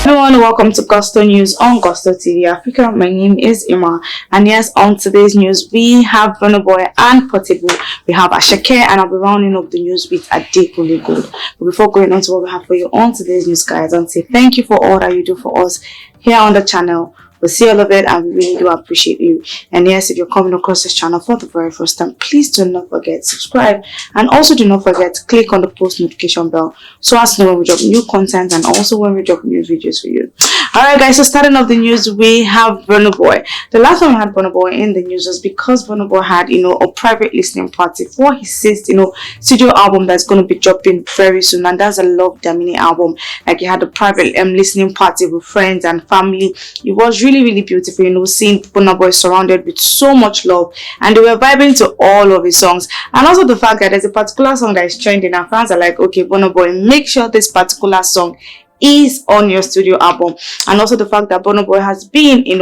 Everyone, welcome to Gusto News on Gusto TV Africa. My name is Ima, and yes, on today's news, we have Burna Boy and Portable. We have Asake, and I'll be rounding up the news with Adekunle Gold. But before going on to what we have for you on today's news, guys, I'll say thank you for all that you do for us here on the channel. We'll see all of it, and we really do appreciate you. And yes, if you're coming across this channel for the very first time, please do not forget to subscribe, and also do not forget to click on the post notification bell so as to know when we drop new content and also when we drop new videos for you. Alright guys, so starting off the news, we have Burna Boy. The last time we had Burna Boy in the news was because Burna Boy had, a private listening party for his sixth, studio album that's going to be dropping very soon, and that's a Love Damini album. Like, he had a private listening party with friends and family. It was really beautiful, seeing Burna Boy surrounded with so much love, and they were vibing to all of his songs. And also the fact that there's a particular song that is trending, and fans are like, okay, Burna Boy, make sure this particular song is on your studio album. And also the fact that Burna Boy has been, in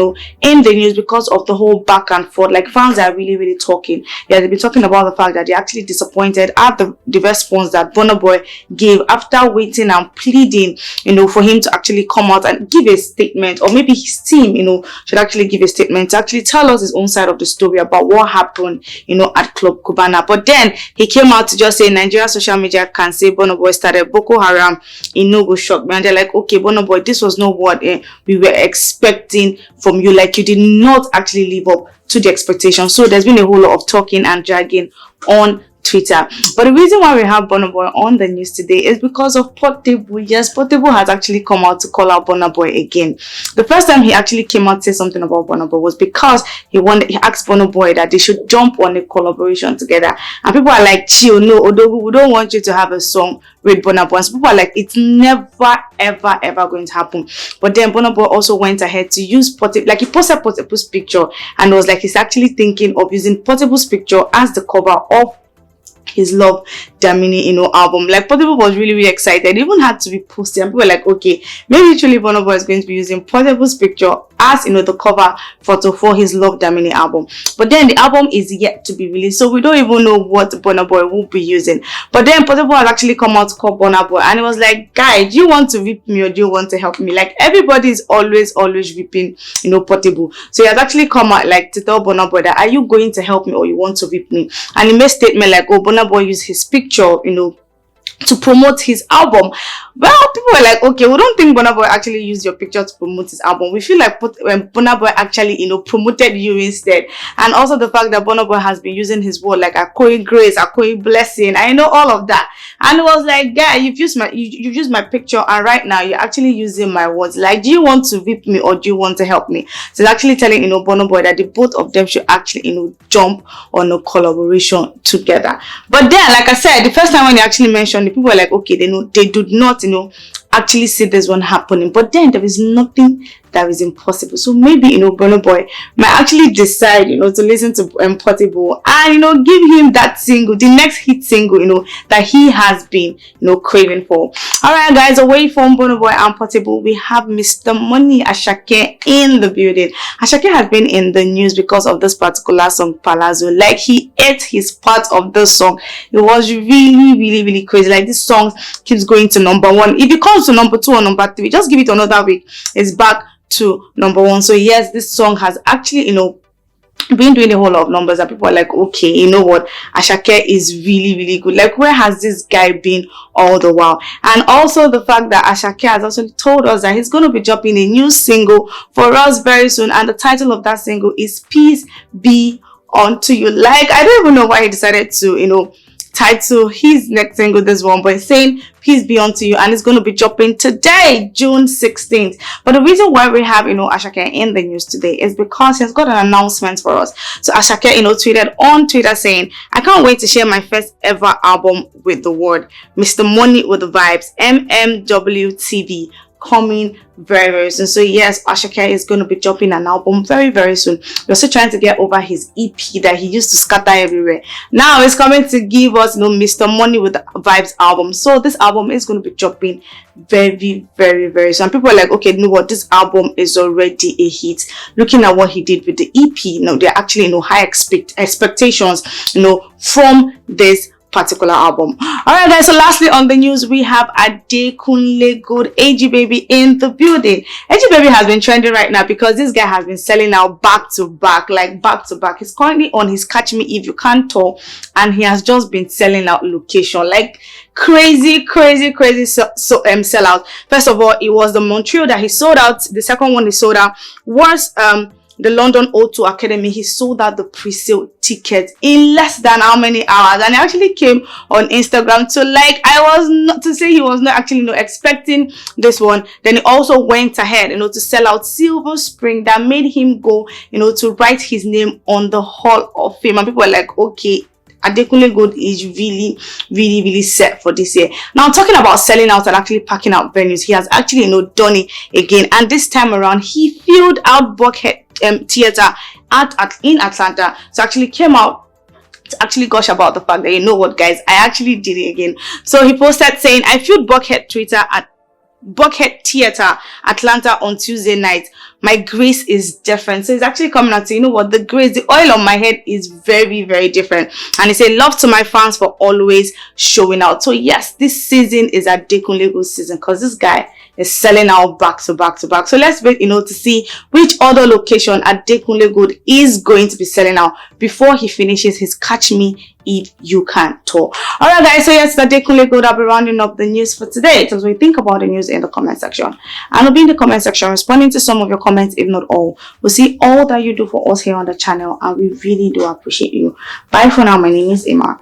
the news because of the whole back and forth. Like, fans are really talking. Yeah, they've been talking about the fact that they're actually disappointed at the response that Burna Boy gave after waiting and pleading, for him to actually come out and give a statement, or maybe his team, should actually give a statement to actually tell us his own side of the story about what happened, at Club Cubana. But then he came out to just say Nigeria social media can say Burna Boy started Boko Haram. No go shock me. And they're like, okay, Burna Boy, this was not what we were expecting from you. Like, you did not actually live up to the expectation. So there's been a whole lot of talking and dragging on Twitter. But the reason why we have Burna Boy on the news today is because of Portable. Yes, Portable has actually come out to call out Burna Boy again. The first time he actually came out to say something about Burna Boy was because he asked Burna Boy that they should jump on a collaboration together. And people are like, chill, no, Odogu, we don't want you to have a song with Burna Boy. And so people are like, it's never ever going to happen. But then Burna Boy also went ahead to use Portable, like he posted Portable's picture, and it was like he's actually thinking of using Portable's picture as the cover of his Love Damini album. Like, Portable was really excited. It even had to be posted, and people were like, okay, maybe truly Burna Boy is going to be using Portable's picture as the cover photo for his Love Damini album. But then the album is yet to be released, so we don't even know what Burna Boy will be using. But then Portable has actually come out to call Burna Boy, and it was like, guy, do you want to rip me or do you want to help me? Like, everybody is always ripping Portable. So he has actually come out like to tell Burna Boy that, are you going to help me or you want to rip me? And he made a statement like, oh, Burna Boy used his picture, to promote his album. Well, people were like, okay, we don't think Burna Boy actually used your picture to promote his album. We feel like when Burna Boy actually, promoted you instead. And also the fact that Burna Boy has been using his word like Akoy grace, Akoy blessing. I know all of that. And it was like, guy, you've used my picture, and right now you're actually using my words. Like, do you want to rip me or do you want to help me? So it's actually telling, Burna Boy that the both of them should actually, jump on a collaboration together. But then, like I said, the first time when they actually mentioned, the people were like, okay, they do not, actually see this one happening. But then there is nothing that is impossible. So maybe, Burna Boy might actually decide, to listen to Portable and, give him that single, the next hit single, that he has been, craving for. Alright guys, away from Burna Boy and Portable, we have Mr. Money Asake in the building. Asake has been in the news because of this particular song, Palazzo. Like, he ate his part of the song. It was really crazy. Like, this song keeps going to #1. If it comes to #2 or #3, just give it another week. It's back to #1. So yes, this song has actually been doing a whole lot of numbers, and people are like, okay, you know what, Asake is really good. Like, where has this guy been all the while? And also the fact that Asake has also told us that he's going to be dropping a new single for us very soon, and the title of that single is Peace Be Unto You. Like, I don't even know why he decided to title his next single this one, but it's saying Peace Be Unto You, and it's going to be dropping today, June 16th. But the reason why we have Asake in the news today is because he has got an announcement for us. So Asake tweeted on Twitter saying, I can't wait to share my first ever album with the world. Mr. Money with the Vibes, MMWTV, coming very soon. So yes, Asake is going to be dropping an album very soon. We're still trying to get over his EP that he used to scatter everywhere. Now he's coming to give us Mr. Money with the Vibes album. So this album is going to be dropping very soon. People are like, okay, you know what, this album is already a hit. Looking at what he did with the EP, they're actually high expectations from this particular album. Alright guys, so lastly on the news, we have Adekunle Gold, AG Baby in the building. AG Baby has been trending right now because this guy has been selling out back to back. He's currently on his Catch Me If You Can't tour, and he has just been selling out location like crazy sell out. First of all, it was the Montreal that he sold out. The second one he sold out was the London O2 Academy. He sold out the pre-sale tickets in less than how many hours, and he actually came on Instagram to he was not actually expecting this one. Then he also went ahead to sell out Silver Spring, that made him go to write his name on the Hall of Fame, and people were like, okay, Adekunle Gold is really set for this year. Now, talking about selling out and actually packing out venues, he has actually done it again, and this time around he filled out Buckhead Theatre in Atlanta. So actually came out to actually gush about the fact that, you know what guys, I actually did it again. So he posted saying, I filled Buckhead Theatre Atlanta on Tuesday night. My grace is different. So it's actually coming out to, you know what, the grace, the oil on my head is very different. And he said, love to my fans for always showing out. So yes, this season is Adekunle Gold season, because this guy is selling out back to back. So let's wait to see which other location Adekunle Gold is going to be selling out before he finishes his Catch Me If You Can tour. Alright guys, so yes, Adekunle Gold. I'll be rounding up the news for today. So we think about the news in the comment section, and I'll be in the comment section responding to some of your comments, if not all. We'll see all that you do for us here on the channel, and we really do appreciate you. Bye for now. My name is Emma.